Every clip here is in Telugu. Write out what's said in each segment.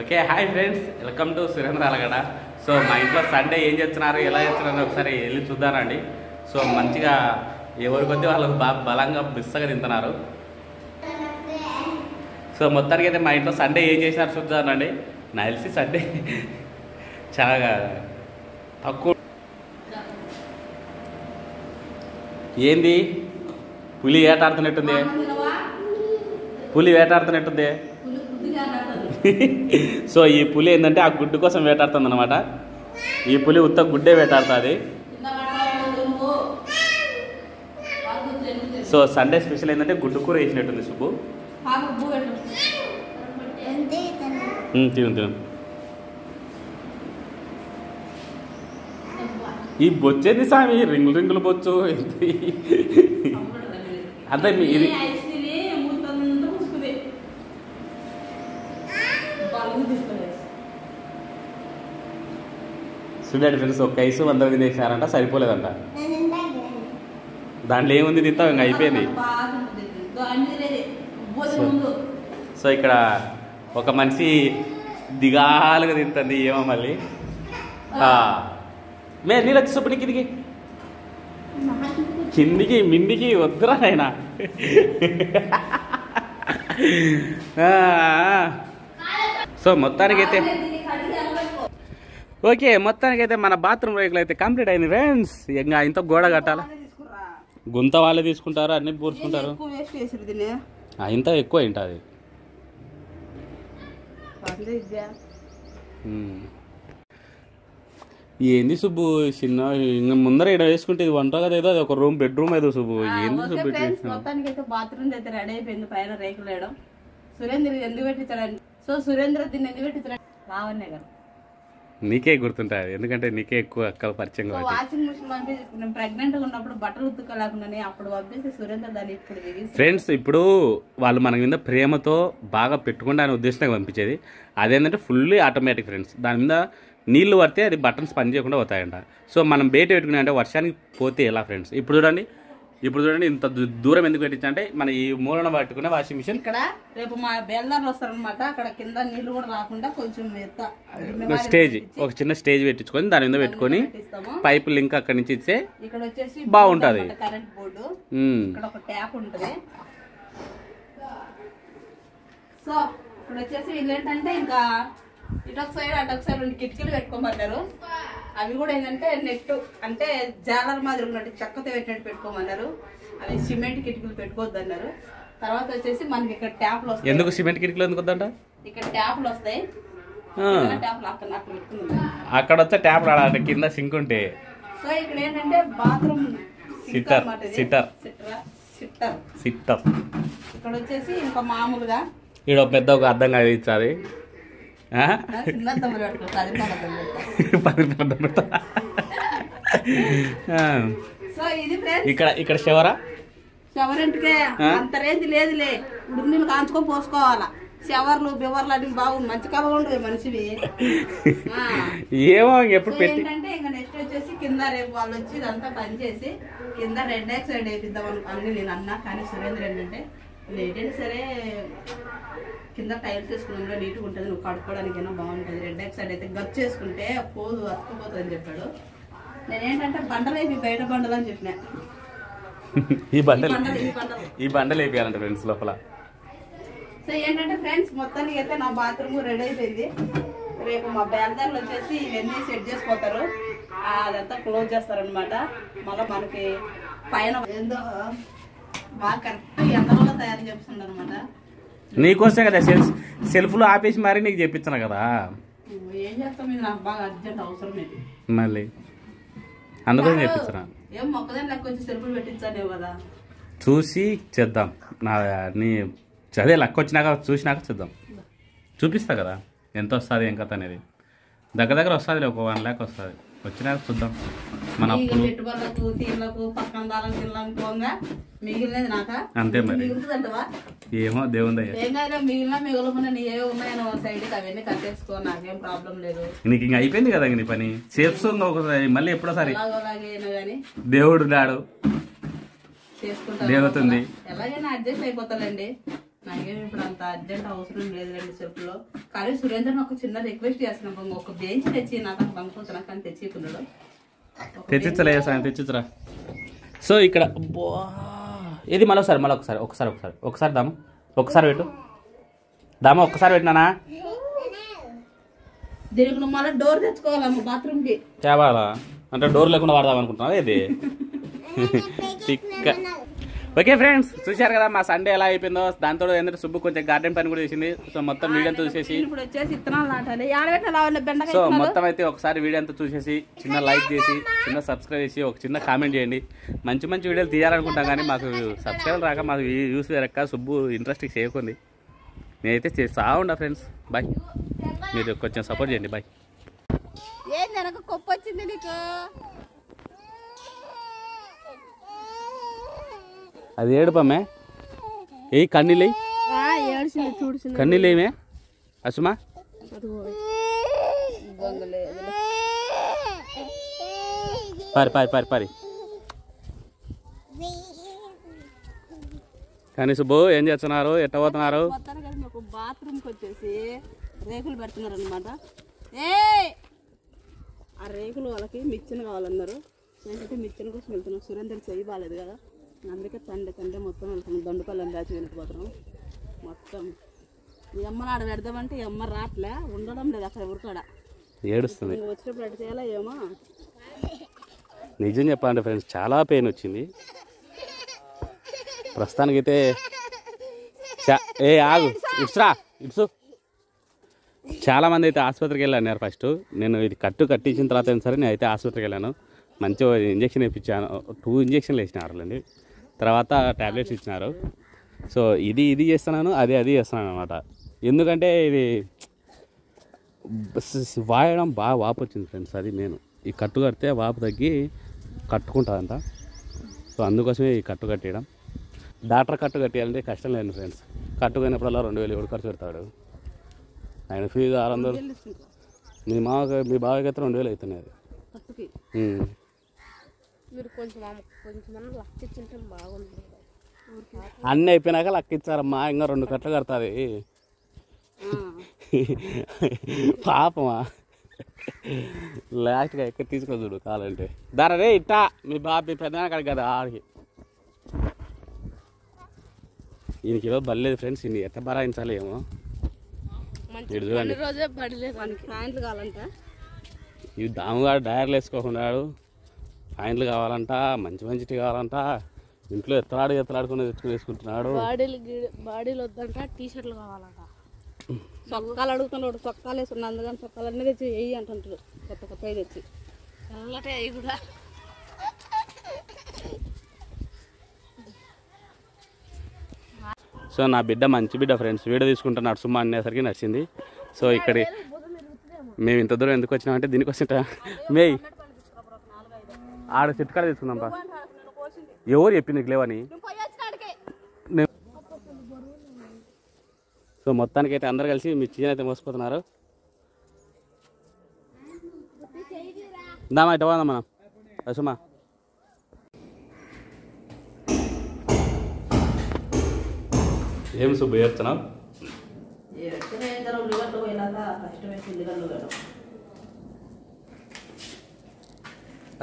Okay hi friends, welcome to Surendra అలగడ. So మా ఇంట్లో సండే ఏం చేస్తున్నారు, ఎలా చేస్తున్నారు ఒకసారి వెళ్ళి చూద్దానండి. సో మంచిగా ఎవరి కొద్ది వాళ్ళకు బాగా బలంగా బిස්සగా తింటున్నారు. సో మొత్తానికి అయితే మా ఇంట్లో సండే ఏం చేసినారు చూద్దానండి. నాకు తెలిసి సండే చాలా తక్కువ. ఏంది పులి వేటాడుతున్నట్టుంది, పులి వేటాడుతున్నట్టుంది. సో ఈ పులి ఏంటంటే ఆ గుడ్డు కోసం వేటాడుతుంది అనమాట. ఈ పులి ఉత్త గుడ్డే వేటాడుతుంది. సో సండే స్పెషల్ ఏంటంటే గుడ్డు కూర వేసినట్టుంది సుబ్బు. తిను తిను. ఈ బొచ్చేది స్వామి, రింగులు రింగులు బొచ్చు అంటే ఇది చూడండి ఫ్రెండ్స్, ఒక ఐసు 100 తినేసారంట, సరిపోలేదంట. దాంట్లో ఏముంది తింటాం, ఇంకా అయిపోయింది. సో ఇక్కడ ఒక మనిషి దిగాలుగా తింటుంది, ఏమో మళ్ళీ నీళ్ళు వచ్చి చూపండి కిందికి, కిందికి మిండికి వద్దురా ఆయన. సో మొత్తానికైతే ఓకే, మొత్తానికైతే మన బాత్రూమ్ రేకులు అయితే కంప్లీట్ అయింది ఫ్రెండ్స్. ఇంకా ఇంత గోడ కట్టాలా, గుంత వాళ్ళే తీసుకుంటారు, అన్ని పూడ్చుకుంటారు. ఇంత ఎక్కువ ఉంటుంది. ఏంది సుబ్బు చిన్న ఇంకా ముందర ఇక్కడ వేసుకుంటే ఇది వంట కదా, ఏదో అది ఒక రూమ్ బెడ్రూమ్ ఏదో సుబ్బు. ఏంది సుబ్బు మొత్తానికి అయితే బాత్రూమ్ అయితే రెడీ అయిపోయింది. పైన రేకులు వేయడం సురేంద్ర ఎందుకు పెట్టించాడు. సో సురేంద్ర దీన్ని ఎందుకు పెట్టించాడు, రావన్నే కదా నీకే గుర్తుంటుంది, ఎందుకంటే నీకే ఎక్కువ అక్కల పరిచయం. వాషింగ్ మిషన్ పంపించి నేను ప్రెగ్నెంట్ గా ఉన్నప్పుడు బట్టలు ఉతుకోలేకుండా అప్పుడు పంపిస్తే సురేంద్ర దాన్ని ఇప్పుడు ఫ్రెండ్స్ ఇప్పుడు వాళ్ళు మన మీద ప్రేమతో బాగా పెట్టుకుంటా అనే ఉద్దేశంగా పంపించేది. అదేంటంటే ఫుల్లీ ఆటోమేటిక్ ఫ్రెండ్స్. దాని మీద నీళ్లు పడితే అది బటన్స్ పని చేయకుండా పోతాయంట. సో మనం బయట పెట్టుకునే అంటే వర్షానికి పోతే ఎలా ఫ్రెండ్స్. ఇప్పుడు చూడండి ఇంత దూరం ఎందుకు పెట్టించంటే మన ఈ మూలన పట్టుకునే వాషింగ్ మిషన్. ఇక్కడ రేపు మా బేల్దారులు వస్తారనమాట, అక్కడ కింద నీళ్లు కూడా రాకుండా కొంచెం స్టేజ్, ఒక చిన్న స్టేజ్ పెట్టించుకొని దాని మీద పెట్టుకొని పైపు లింక్ అక్కడి నుంచి ఇస్తే ఇక్కడ వచ్చేసి బాగుంటది. కరెంట్ బోర్డు, ఇక్కడ ఒక ట్యాప్ ఉంటుంది. సో ఇక్కడ వచ్చేసి వీళ్ళు ఏంటంటే ఇంకా ఇటొక సైడ్ అటొక సైడ్ 2 కిటికీలు పెట్టుకోమన్నారు. అవి కూడా ఏంటంటే నెట్ అంటే జాలర్ మాదిరి ఉన్నట్టు చెక్కతో పెట్టినట్టు పెట్టుకోమన్నారు. అవి సిమెంట్ కిటికీలు పెట్టుకోవద్దు అన్నారు. తర్వాత వచ్చేసి మనకి ఇక్కడ ట్యాప్లు వస్తాయి. ఎందుకు సిమెంట్ కిటికీలు ఎందుకు వద్దంట, ఇక్కడ ట్యాప్లు వస్తాయి. అక్కడ వచ్చే ట్యాప్ రాడాలి కింద సింక్ ఉంటే. సో ఇక్కడ ఏంటంటే బాత్రూమ్ సిట్టర్ సిట్టర్ సిట్టర్. ఇక్కడ వచ్చేసి ఇంకా మామూలుగా ఇక్కడ పెద్ద ఒక అర్థంగా ఇచ్చాది. ఇక్కడ షవరా, షవర్ ఇంటికే అంత రేంజ్ లేదులే. ఉడుకు నీళ్ళు కాంచుకొని పోసుకోవాలా. షవర్లు బివర్లు అన్ని బాగుంది, మంచి కలగా ఉండదు మనిషివి. ఏమో ఎప్పుడు ఏంటంటే ఇంకా నెక్స్ట్ వచ్చేసి కింద రేపు వాళ్ళు వచ్చి ఇదంతా పని చేసి కింద రెడ్ ఆక్సైడ్ వేపిద్దాం అని నేను అన్నా. కానీ సురేంద్ర ఏంటంటే లేటైనా సరే కింద టైల్స్ వేసుకున్నాం నీట్గా ఉంటుంది, నువ్వు కడుక్కోవడానికైనా బాగుంటుంది. రెడ్ ఆక్సైడ్ అయితే గచ్చు చేసుకుంటే పోదు, అతుక్కుపోతుంది అని చెప్పాడు. నేనేంటంటే బండలు వేపి బయట బండలు అని చెప్పిన. ఈ బండలు వేపియాలంట ఫ్రెండ్స్ లోపల. సో ఏంటంటే ఫ్రెండ్స్ మొత్తానికి అయితే నా బాత్రూమ్ రెడీ అయిపోయింది. రేపు మా బేల్దారులు వచ్చేసి ఇవన్నీ సెట్ చేసిపోతారు, అదంతా క్లోజ్ చేస్తారనమాట. మళ్ళీ మనకి పైన ఏందో బాగా కరెక్ట్ ఎంతలో తయారు చేస్తుంది అనమాట. నీకోసమే కదా సెల్ఫ్లో ఆపేసి మరి నీకు చెప్పించాను కదా. ఏం చేస్తాం, ఇది నాకు బాగా అర్జెంట్ అవసరం ఇది. మళ్ళీ అందుకని చెప్పించరా, ఏం మొక్కదని లెక్క వచ్చి సెల్ఫ్లు పెట్టించాను కదా. చూసి చేద్దాం, నీ అదే లెక్క వచ్చినాక చూసినాక చేద్దాం. చూపిస్తా కదా ఎంత వస్తుంది ఏం కథ అనేది. దగ్గర వస్తుంది, ఒక 1 lakh వస్తుంది. వచ్చినాక చూద్దాం. మన పెట్టుబడులకు తీర్లకు పక్కన దానికి తినడానికి మిగిలినది నాక అంతే మరి. ఏమో దేవుంది మిగిలిన నీ ఏవో ఉన్నాయో సైడ్కి అవన్నీ కట్టేసుకో, నాకేం ప్రాబ్లం లేదు. నీకు ఇంకా అయిపోయింది కదా నీ పని. సేఫ్స్ ఒకసారి మళ్ళీ ఎప్పుడోసారి కానీ దేవుడు నాడు చేసుకుంటా, దేవతుంది ఎలాగైనా అడ్జస్ట్ అయిపోతానండి. నాకేం ఇప్పుడు అంత అర్జెంట్ అవసరం లేదు 2 చెప్పులు. కానీ సురేంద్రని ఒక చిన్న రిక్వెస్ట్ చేస్తున్నాం, ఒక బెంచ్ తెచ్చి నాకు అసలు అనుకుంటున్నా కానీ తెచ్చికున్నాడు. తెచ్చిచ్చలే తెచ్చిచ్చరా. సో ఇక్కడ ఇది మళ్ళొకసారి ఒకసారి దాము ఒకసారి పెట్టు ఒక్కసారి పెట్టినానా. దీనికి నువ్వు మళ్ళీ డోర్ తెచ్చుకోవాలమ్మ బాత్రూమ్కి. తేవాలా అంటే డోర్ లేకుండా వాడదాం అనుకుంటున్నావా ఇది? ఓకే ఫ్రెండ్స్, చూశారు కదా మా సండే ఎలా అయిపోయిందో. దాంతో ఏంటంటే సుబ్బు కొంచెం గార్డెన్ పని కూడా చేసింది. సో మొత్తం వీడియో అంతా చూసేసి సో మొత్తం అయితే ఒకసారి వీడియో అంతా చూసేసి చిన్న లైక్ చేసి చిన్న సబ్స్క్రైబ్ చేసి ఒక చిన్న కామెంట్ చేయండి. మంచి మంచి వీడియోలు తీయాలనుకుంటాం కానీ మాకు సబ్స్క్రైబ్ రాక మాకు యూస్ వేరక్క సుబ్బు ఇంట్రెస్ట్ చేయకుంది. నేనైతే చేస్తా ఉన్నా ఫ్రెండ్స్. బాయ్, మీరు కొంచెం సపోర్ట్ చేయండి. బాయ్. కొప్పు వచ్చింది నీకు? అది ఏడుపమ్మే ఏ కన్నీళ్ళు కన్నీళ్ళు ఏమే అసుమా? పారి కానీ సుబ్బు ఏం చేస్తున్నారు? ఎట్ట పోతున్నారు? బాత్రూమ్కి వచ్చేసి రేకులు పెడుతున్నారు అనమాట. ఆ రేకులు వాళ్ళకి మిక్చర్ కావాలన్నారు. ఏంటంటే మిక్చర్ కోసం వెళ్తున్నాం. సురేంద్ర చెయ్యి బాగాలేదు కదా, అందుకే తండ్రి మొత్తం వెళ్తున్నాం. దండుపల్లి బ్యాచ్ వెళ్ళిపోతున్నాం మొత్తం. ఈ అమ్మని ఆడ పెడదామంటే ఈ అమ్మ రాట్లే, ఉండడం లేదు అక్కడ ఉరకాడ ఏడుస్తుంది. వచ్చినప్పుడు అటు చేయాలా ఏమో. నిజం చెప్పాలంటే ఫ్రెండ్స్ చాలా పెయిన్ వచ్చింది ప్రస్తుతానికైతే. ఆగు ఇట్సు. చాలామంది అయితే ఆసుపత్రికి వెళ్ళాను. ఫస్ట్ నేను ఇది కట్టించిన తర్వాత అయినా సరే నేను అయితే ఆసుపత్రికి వెళ్ళాను. మంచిగా ఇంజక్షన్ వేయించాను. 2 ఇంజక్షన్లు వేసినారులేండి. తర్వాత ట్యాబ్లెట్స్ ఇచ్చినారు. సో ఇది చేస్తున్నాను, అది చేస్తున్నాను అనమాట. ఎందుకంటే ఇది వాయడం బాగా వాపు వచ్చింది ఫ్రెండ్స్. అది నేను ఈ కట్టు కడితే వాపు తగ్గి కట్టుకుంటుందంట. సో అందుకోసమే ఈ కట్టు కట్టేయడం. డాక్టర్ కట్టు కట్టేయాలంటే కష్టం లేదు ఫ్రెండ్స్. కట్టుకున్నప్పుడల్లా 2000 ఎవరు ఖర్చు పెడతాడు. ఆయన ఫీజు 600. మీ బావకి అయితే 2000 అవుతున్నాయి. అది అన్నీ అయిపోయినాక లెక్కిచ్చారమ్మా. ఇంకా 2 కట్టలు కడుతుంది పాపమా. లాస్ట్గా ఎక్కడ తీసుకొని చూడు కావాలంటే. దారే ఇట్టా మీ పెద్ద కాడికి కదా ఆడికి. ఈయనకి ఈరోజు బలేదు ఫ్రెండ్స్. ఈయన ఎట్ట బరాయించాలి ఏమో. చూడండి ప్యాంట్లు కావాలంట. ఇవి దాముగాడు డైర్లు వేసుకోకున్నాడు. ప్యాంట్లు కావాలంట, మంచి కావాలంట. ఇంట్లో ఎత్తలాడుకుని తెచ్చుకుని వేసుకుంటున్నాడు. బాడీలు వద్దంట, టీషర్ట్లు కావాలంట. చొక్కాలు అడుగుతున్నాడు. చొక్కాలు వేసుకున్నా అందుకని చొక్కాలన్నీ తెచ్చి వెయ్యి అంటుంటాడు. కొత్త తెచ్చి తెల్లటే అవి కూడా. సో నా బిడ్డ మంచి బిడ్డ ఫ్రెండ్స్. వీడియో తీసుకుంటున్నాడు సుమా అనేసరికి నచ్చింది. సో ఇక్కడ మేము ఇంత దూరం ఎందుకు వచ్చినామంటే దీనికోసం మే ఆడ చెట్టు కాడ తీసుకుందాం బా. ఎవరు చెప్పింది నీకు లేవని? సో మొత్తానికైతే అందరు కలిసి మీ చిన్న అయితే మోసిపోతున్నారు. దామా ఇట్ట పోదాం మనం సుమా. ఏం సుబ్బు చేస్తున్నావు?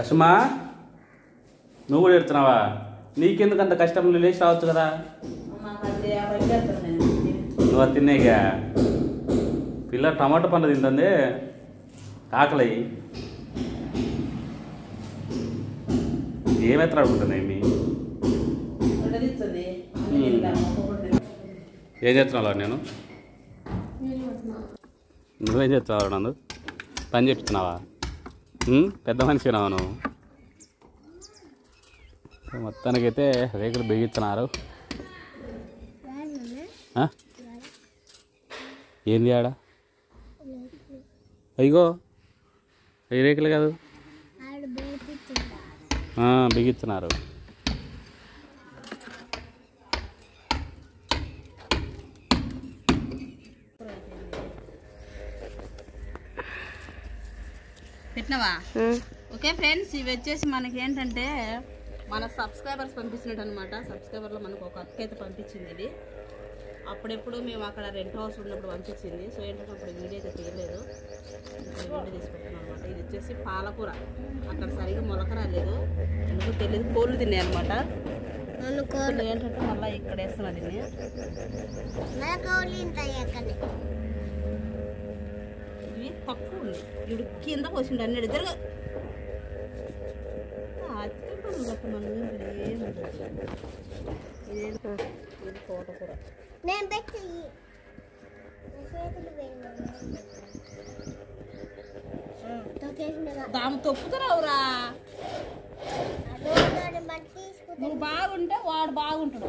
అసుమా నువ్వు కూడా ఎడుతున్నావా? నీకెందుకు అంత కష్టం? లేచి రావచ్చు కదా. నువ్వు అది తినేగా పిల్ల టమాటో పండు తింటుంది. ఆకలి ఏమెత్తలాడుకుంటుంది ఏమి? ఏం చేస్తున్నావు? నేను నువ్వేం చేస్తున్నావు? నన్ను పని చేస్తున్నావా? పెద్ద మనిషినావా నువ్వు? మొత్తానికైతే రేకులు బిగిస్తున్నారు. ఏంది ఆడ? అయ్యో అవి రేకులు కాదు, బిగిస్తున్నారు. పెట్టినవా? ఓకే ఫ్రెండ్స్, ఇవి వచ్చేసి మనకి ఏంటంటే మన సబ్స్క్రైబర్స్ పంపించినట్టు అనమాట. సబ్స్క్రైబర్లో మనకు ఒక అక్క అయితే పంపించింది. ఇది అప్పుడెప్పుడు మేము అక్కడ రెంట్ హౌస్ ఉన్నప్పుడు పంపించింది. సో ఏంటంటే అప్పుడు వీడియో అయితే తీయలేదు, వీడియో తీసుకుంటున్నాం అనమాట. ఇది వచ్చేసి పాలకూర, అక్కడ సరిగ్గా మొలక రాలేదు, ఎందుకు తెలియదు, కోళ్ళు తిన్నాయి అనమాట. ఏంటంటే మళ్ళీ ఇక్కడ వేస్తున్నా దీన్ని. ఇవి తక్కువ ఉంది, ఇడు కింద పోసిండు అన్ని ఇద్దరు ఇది తోటకూర. దాము తొక్కుతున్నావురా, నువ్వు బాగుంటే వాడు బాగుంటాడు.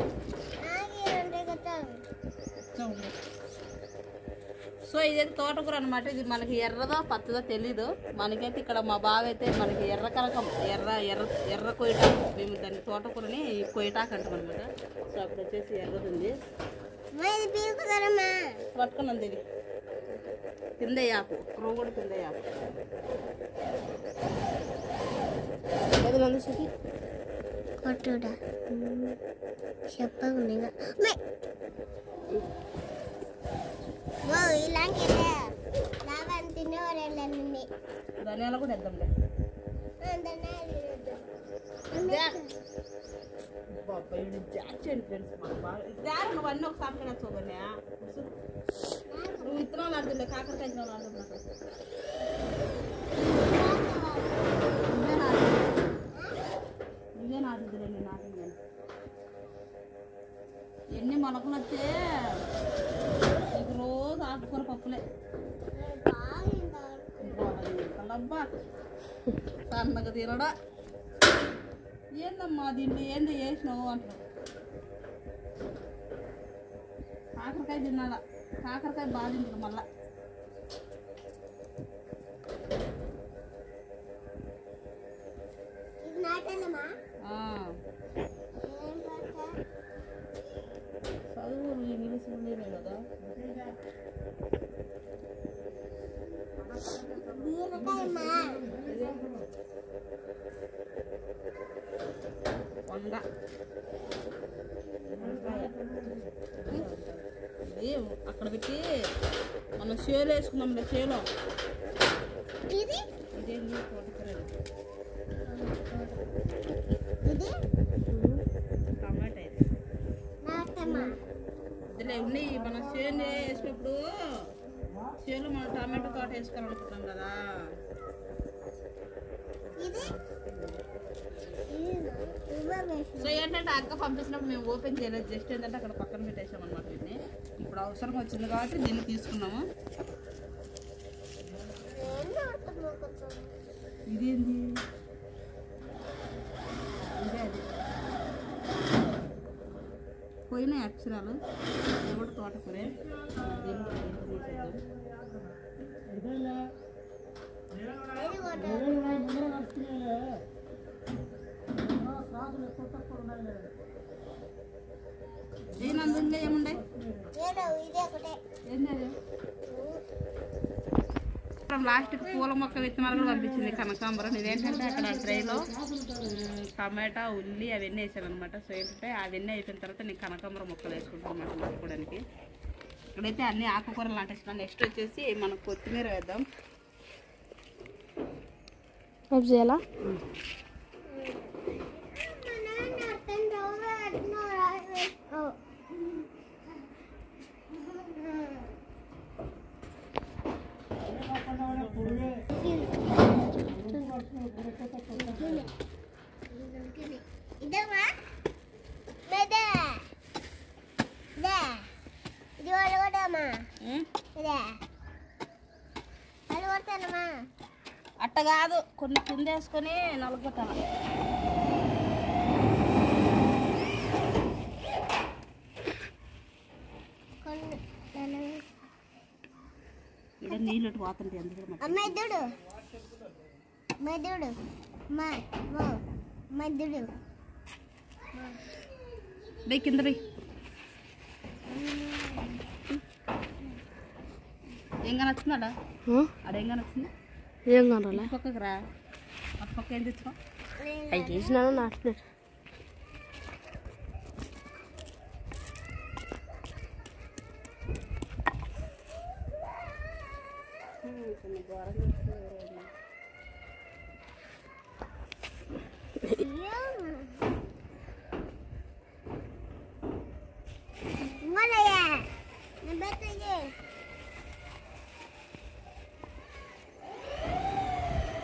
సో ఇదైతే తోటకూర అనమాట. ఇది మనకి ఎర్రదో పచ్చదో తెలీదు, మనకైతే ఇక్కడ మా బావ అయితే మనకి ఎర్ర కనకం, ఎర్ర కొయ్యటాకు, మేము దాన్ని తోటకూరని కొయ్యటాకు అంటాం అనమాట. సో అప్పుడు వచ్చేసి ఎర్రది ఉంది, పట్టుకున్నది ఇది కింద యాపు, పురుగు కూడా కింద యాపు. కొట్టుడా చెప్పకుండా ధనియాలు కూడా వేద్దాంలే. నువ్వన్నీ ఒకసారి కూడా చూడన్నా, నువ్వు విత్తనాలు ఆడుతుండే, కాకరకాయ విత్తనాలు ఆడుతున్నా, ఇదే నాటుద్దులే. నేను నాటింది ఎన్ని మొలకలు వచ్చే, నీకు రోజు ఆకుకూర పప్పులే కలబ్బా సన్నగా తినడా. ఏందమ్మా దీంట్లో ఏంది చేసినావు అంటారు. కాకరకాయ తిన్నాడా, కాకరకాయ బాగా తింటాడు మళ్ళా. చదువు ఇంగ్లీష్ ఉండేదే కదా. వంద అక్కడ పెట్టి మనం చేలో వేసుకున్నాంలే, చేలో ఇదేంటి టమాటా ఇదిలే ఉన్నాయి. మనం చేను వేసినప్పుడు చేలో మనం టమాటో తోట వేసుకోవాలనుకుంటున్నాం కదా. సో ఏంటంటే అక్క పంపించినప్పుడు మేము ఓపెన్ చేయలేదు, జస్ట్ ఏంటంటే అక్కడ పక్కన పెట్టేసాం అనమాట. దీన్ని ఇప్పుడు అవసరం వచ్చింది కాబట్టి దీన్ని తీసుకున్నాము. ఇదేంది, ఇదే అది పోయినాయి అక్షరాలు, ఇది కూడా తోటకూరే. దీని ఏముండే లాస్ట్కి పూల మొక్క విత్తనాలు కూడా పంపించింది కనకాంబరం. ఇదేంటంటే అక్కడ ట్రైలో టమాటా, ఉల్లి అవన్నీ వేసాను అనమాట. సో ఏంటంటే అవన్నీ అయిపోయిన తర్వాత నేను కనకాంబరం మొక్కలు వేసుకుంటాను అన్నమాట నాటుకోవడానికి. ఇక్కడైతే అన్ని ఆకుకూరలు నాటేస్తున్నాం. నెక్స్ట్ వచ్చేసి మనం కొత్తిమీర వేద్దాం. చేయాలా అట్ట కాదు, కొన్ని కింద వేసుకొని నలుగుతాను. ఇక్కడ నీళ్ళు పోతుంటే కింద ఏం నచ్చిందా అదేం నచ్చింది, ఏం కావాలా పక్కకు రా. ఆ పక్క ఏం తెచ్చుకో, అవి చేసినా నాటున్నారు.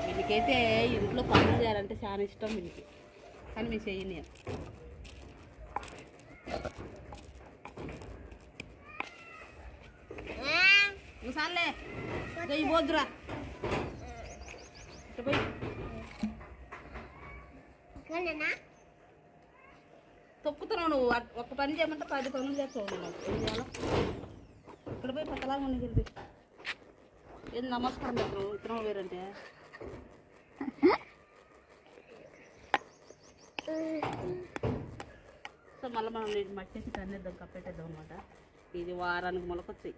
వీళ్ళకైతే ఇంట్లో పనులు చేయాలంటే చాలా ఇష్టం వీళ్ళకి, కానీ మేము చేయని సార్లే పోద్దురా తొక్కుతున్నావు నువ్వు. ఒక్క పని చేయమంటే 10 పనులు చేస్తావు. నాకు ఏం చేయాలో ఇక్కడ పోయి పక్కలాగా ఉండి తెలిపి ఏం నమస్కారం పెట్టరు ఇతరం వేరంటే. సో మళ్ళీ మనం నీటి మట్టేసి కన్నేద్దాం, కప్పెట్టేద్దాం అనమాట. ఇది వారానికి మొలకొచ్చాయి.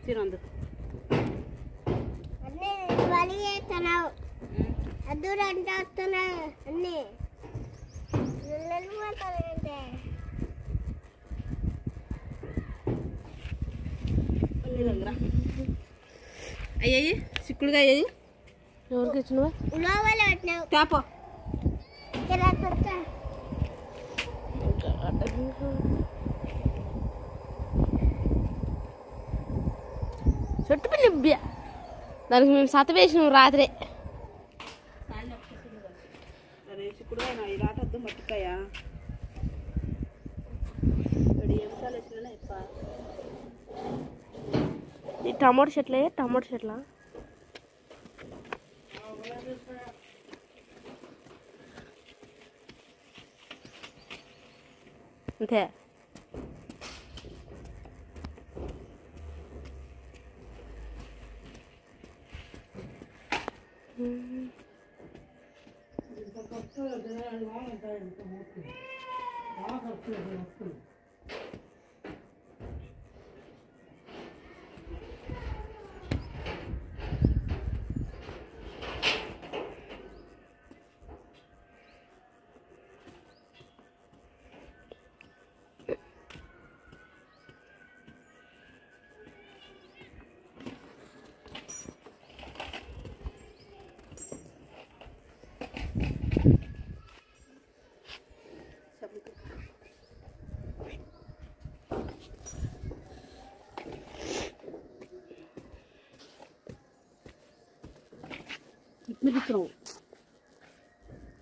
తినందు అయ్యాయి చిక్కుడుగా అయ్యాయి. ఎవరికి ఇచ్చినవా? తేపో చెట్టు పిల్లి దానికి మేము సత వేసినాం రాత్రే. చిక్కుడుగా ఈ రాటద్దు మట్టికాయ ఎంసాలు వేసిన ఈ టమాటో చెట్లే, టమాటో చెట్ల అంతే.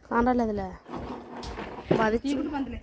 కానరాలేదులే. చీకుడు పందులే